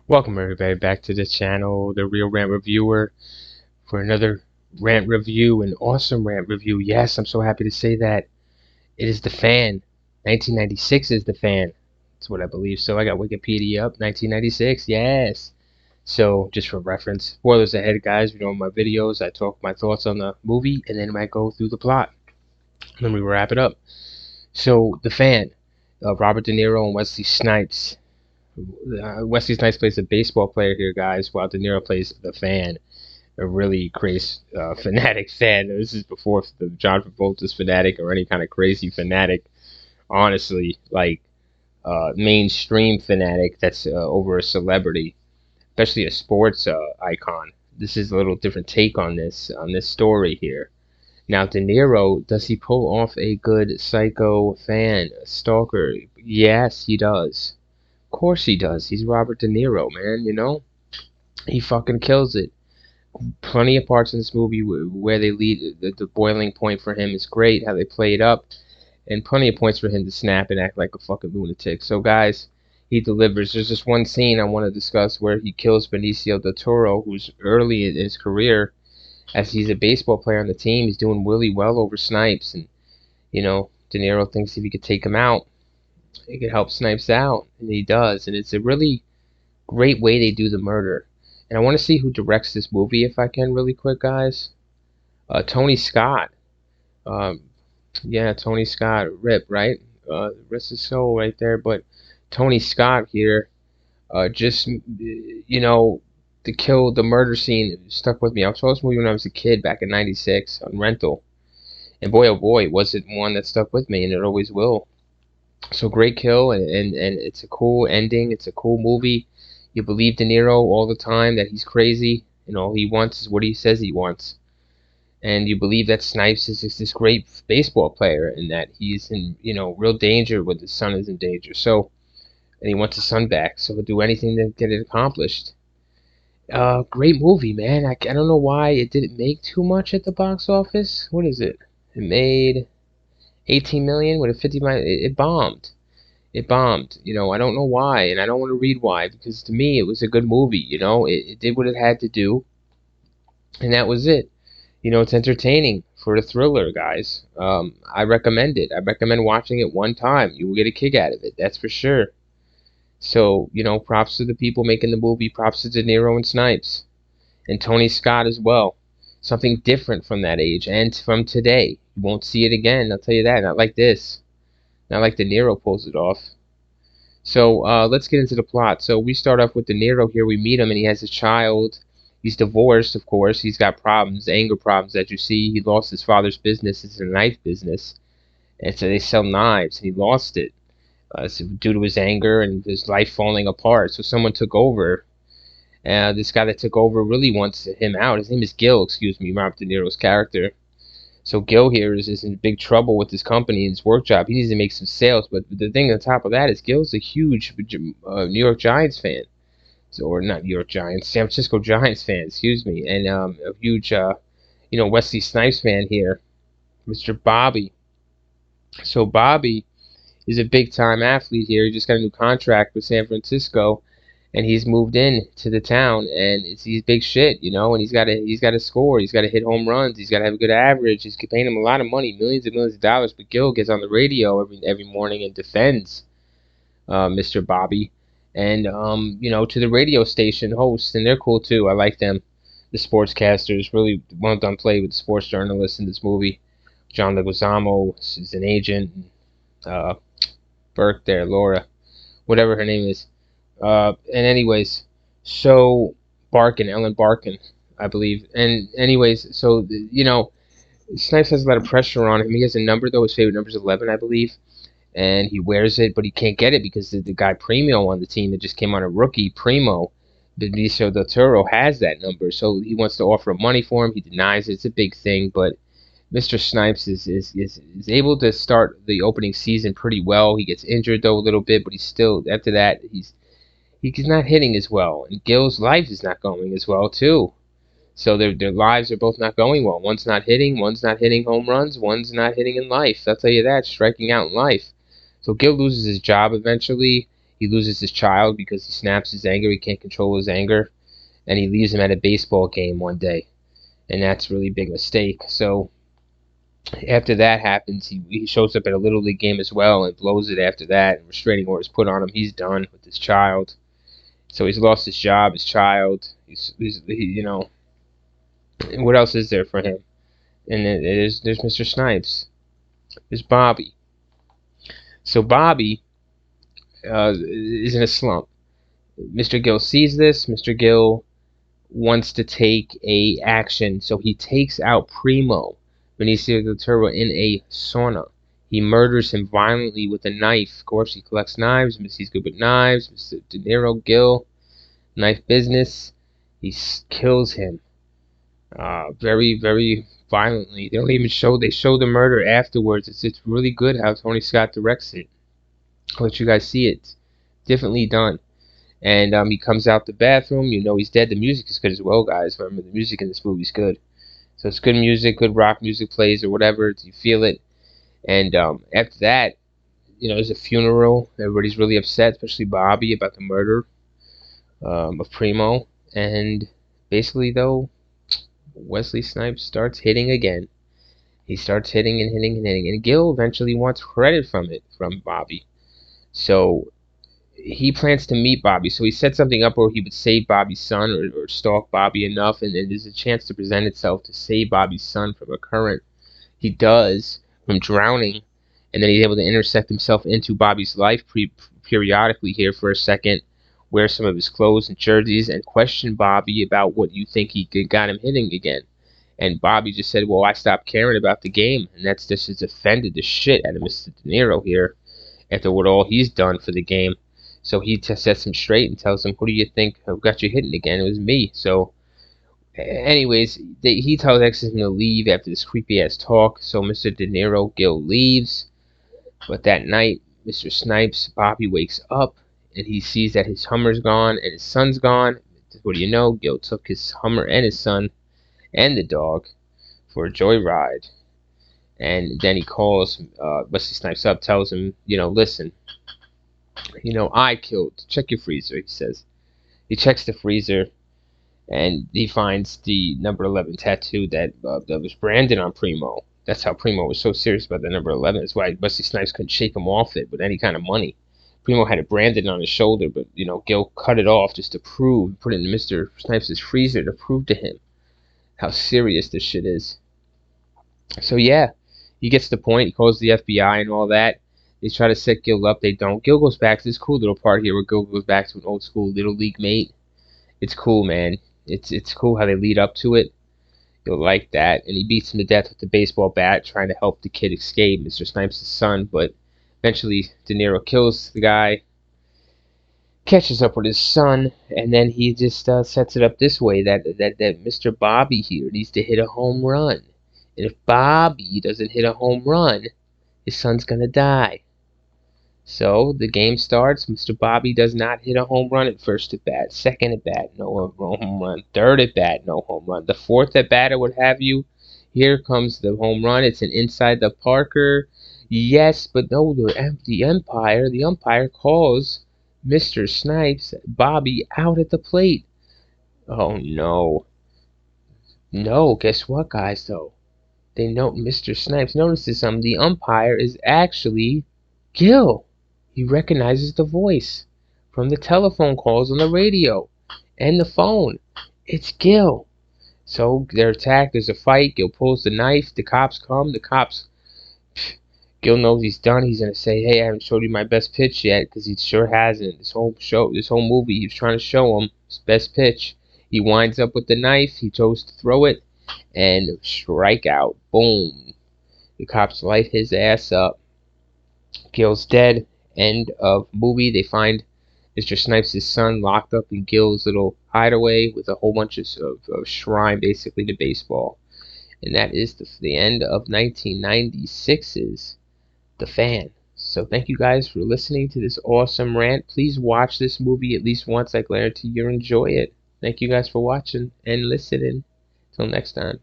Welcome everybody back to the channel, the Real Rant Reviewer, for another rant review, an awesome rant review. Yes, I'm so happy to say that. It is The Fan. 1996 is The Fan. That's what I believe. So I got Wikipedia up. 1996, yes. So just for reference, spoilers ahead, guys. You know, in my videos, I talk my thoughts on the movie, and then I go through the plot. And then we wrap it up. So The Fan, Robert De Niro and Wesley Snipes. Wesley Snipes plays a baseball player here, guys, while De Niro plays the fan, a really crazy fanatic fan. This is before the John Travolta's fanatic or any kind of crazy fanatic. Honestly, like mainstream fanatic that's over a celebrity, especially a sports icon. This is a little different take on this story here. Now, De Niro, does he pull off a good psycho fan, a stalker? Yes, he does. Of course he does. He's Robert De Niro, man, you know? He fucking kills it. Plenty of parts in this movie where they lead, the boiling point for him is great, how they play it up, and plenty of points for him to snap and act like a fucking lunatic. So, guys, he delivers. There's just one scene I want to discuss where he kills Benicio del Toro, who's early in his career, as he's a baseball player on the team. He's doing really well over Snipes, and, you know, De Niro thinks if he could take him out, he could help Snipes out, and he does. And it's a really great way they do the murder. And I want to see who directs this movie, if I can, really quick, guys. Tony Scott. Um, yeah, Tony Scott. Rip, right? Rest his soul right there. But Tony Scott here, just, you know, the murder scene stuck with me. I saw this movie when I was a kid back in '96 on rental. And boy, oh boy, was it one that stuck with me, and it always will. So great kill, and it's a cool ending. It's a cool movie. You believe De Niro all the time that he's crazy and all he wants is what he says he wants. And you believe that Snipes is just this great baseball player and that he's in, you know, real danger when his son is in danger. So, and he wants his son back. So he'll do anything to get it accomplished. Great movie, man. I don't know why it didn't make too much at the box office. What is it? It made 18 million with a 50 million. It bombed. It bombed. You know, I don't know why, and I don't want to read why, because to me it was a good movie. You know, it did what it had to do, and that was it. You know, it's entertaining for a thriller, guys. I recommend it. I recommend watching it one time. You will get a kick out of it, that's for sure. So, you know, props to the people making the movie. Props to De Niro and Snipes, and Tony Scott as well. Something different from that age and from today. You won't see it again, I'll tell you that. Not like this. Not like De Niro pulls it off. So let's get into the plot. So we start off with De Niro here. We meet him, and he has a child. He's divorced, of course. He's got problems, anger problems, as you see. He lost his father's business. It's a knife business, and so they sell knives, and he lost it so due to his anger and his life falling apart. So someone took over. This guy that took over really wants him out. His name is Gil, excuse me, Robert De Niro's character. So Gil here is in big trouble with his company and his work job. He needs to make some sales, but the thing on top of that is Gil's a huge New York Giants fan. So, or not New York Giants, San Francisco Giants fan, excuse me, and a huge, you know, Wesley Snipes fan here, Mr. Bobbyyy. So Bobbyyy is a big-time athlete here. He just got a new contract with San Francisco, and he's moved in to the town, and he's big shit, you know. And he's got to score. He's got to hit home runs. He's got to have a good average. He's paying him a lot of money, millions and millions of dollars. But Gil gets on the radio every morning and defends Mr. Bobbyyy, and you know, to the radio station hosts, and they're cool too. I like them. The sportscasters, really well done play with the sports journalists in this movie. John Leguizamo is an agent. Uh, Burke there, Laura, whatever her name is. And anyways, so Ellen Barkin, I believe. And anyways, so you know, Snipes has a lot of pressure on him. He has a number though. His favorite number is 11, I believe, and he wears it, but he can't get it because the guy Primo on the team that just came on, a rookie Primo, Benicio del Toro, has that number. So he wants to offer him money for him. He denies it. It's a big thing, but Mr. Snipes is able to start the opening season pretty well. He gets injured though a little bit, but he's still, after that he's not hitting as well, and Gil's life is not going as well too. So their lives are both not going well. One's not hitting home runs, one's not hitting in life. I'll tell you that, striking out in life. So Gil loses his job eventually. He loses his child because he snaps his anger. He can't control his anger, and he leaves him at a baseball game one day, and that's a really big mistake. So after that happens, he shows up at a little league game as well and blows it after that. And restraining orders put on him. He's done with his child. So he's lost his job, his child. What else is there for him? And then there's Mr. Snipes. There's Bobbyyy. So Bobbyyy is in a slump. Mr. Gill sees this. Mr. Gill wants to take a action, so he takes out Primo Benicio del Toro in a sauna. He murders him violently with a knife. Of course, he collects knives. He's good with knives. Mr. De Niro, Gill, knife business. He kills him very, very violently. They don't even show. They show the murder afterwards. It's really good how Tony Scott directs it. I'll let you guys see it. Differently done. And he comes out the bathroom. You know he's dead. The music is good as well, guys. Remember, the music in this movie is good. So it's good music, good rock music plays or whatever. You feel it. And after that, there's a funeral. Everybody's really upset, especially Bobbyyy, about the murder of Primo. And basically, though, Wesley Snipes starts hitting again. He starts hitting and hitting and hitting. And Gill eventually wants credit from Bobbyyy. So he plans to meet Bobbyyy. So he set something up where he would save Bobbyy's son or stalk Bobbyyy enough. And then there's a chance to present itself to save Bobbyy's son from a current. He does, from drowning. And then he's able to intersect himself into Bobbyy's life periodically here for a second. Wear some of his clothes and jerseys and question Bobbyyy about what you think he got him hitting again. And Bobbyyy just said, well, I stopped caring about the game. And that's just has offended the shit out of Mr. De Niro here after what all he's done for the game. So he sets him straight and tells him, who do you think got you hitting again? It was me. So anyways, he tells X him to leave after this creepy-ass talk. So Mr. De Niro, Gill leaves. But that night, Mr. Snipes, Bobbyyy wakes up. And he sees that his Hummer's gone and his son's gone. What do you know? Gill took his Hummer and his son and the dog for a joyride. And then he calls Wesley Snipes up, tells him, listen, I killed. Check your freezer, he says. He checks the freezer, and he finds the number 11 tattoo that was branded on Primo. That's how Primo was so serious about the number 11. That's why Wesley Snipes couldn't shake him off it with any kind of money. Primo had it branded on his shoulder, but, Gill cut it off just to prove, put it in Mr. Snipes' freezer to prove to him how serious this shit is. So, yeah, he gets the point. He calls the FBI and all that. They try to set Gill up. They don't. Gill goes back to this cool little part here where Gill goes back to an old school little league mate. It's cool, man. It's cool how they lead up to it. You'll like that. And he beats him to death with the baseball bat, trying to help the kid escape, Mr. Snipes' son, but eventually, De Niro kills the guy, catches up with his son, and then he just sets it up this way that Mr. Bobbyyy here needs to hit a home run. And if Bobbyyy doesn't hit a home run, his son's going to die. So the game starts. Mr. Bobbyyy does not hit a home run at first at bat. Second at bat, no home run. Third at bat, no home run. The fourth at bat, or what have you, here comes the home run. It's an inside the Parker. Yes, but no, the umpire calls Mr. Snipes, Bobbyyy, out at the plate. Oh, no. No, guess what, guys, though? They note Mr. Snipes notices something. The umpire is actually Gill. He recognizes the voice from the telephone calls on the radio and the phone. It's Gill. So they're attacked. There's a fight. Gill pulls the knife. The cops come. Gill knows he's done. He's gonna say, "Hey, I haven't showed you my best pitch yet," because he sure hasn't. This whole movie, he was trying to show him his best pitch. He winds up with the knife. He chose to throw it, and strike out. Boom. The cops light his ass up. Gill's dead. End of movie. They find Mr. Snipes' son locked up in Gill's little hideaway with a whole bunch of shrine, basically, to baseball. And that is the end of 1996's The Fan. So thank you guys for listening to this awesome rant. Please watch this movie at least once. I guarantee you'll enjoy it. Thank you guys for watching and listening. Till next time.